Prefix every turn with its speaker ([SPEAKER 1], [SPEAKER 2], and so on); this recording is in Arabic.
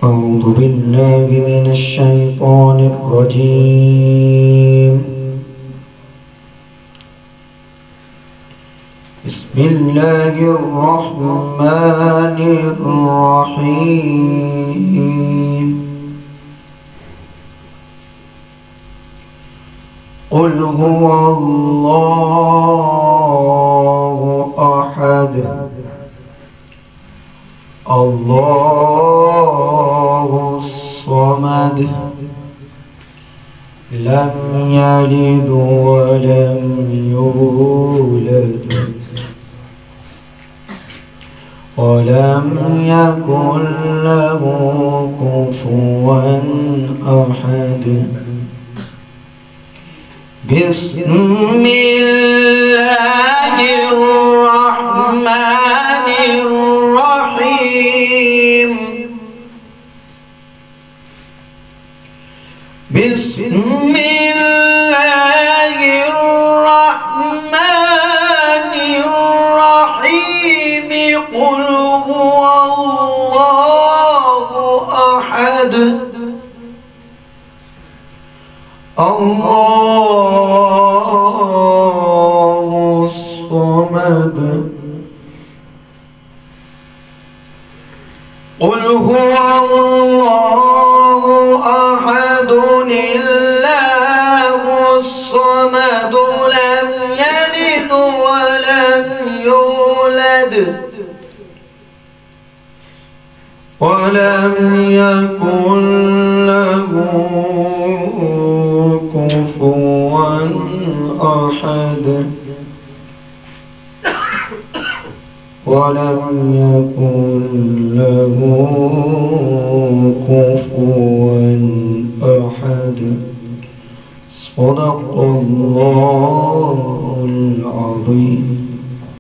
[SPEAKER 1] أعوذ بالله من الشيطان الرجيم. بسم الله الرحمن الرحيم. قل هو الله أحد الله الصمد لم يلد ولم يولد ولم يكن له كفوا أحد. بسم الله الرحمن الرحيم. بسم الله الرحمن الرحيم. قل هو الله أحد الله الصمد. قل هو الله أحد الله الصمد لم يلد ولم يولد ولم يكن له كفوا أحد. ولم يكن له كفوا أحد. صدق الله العظيم.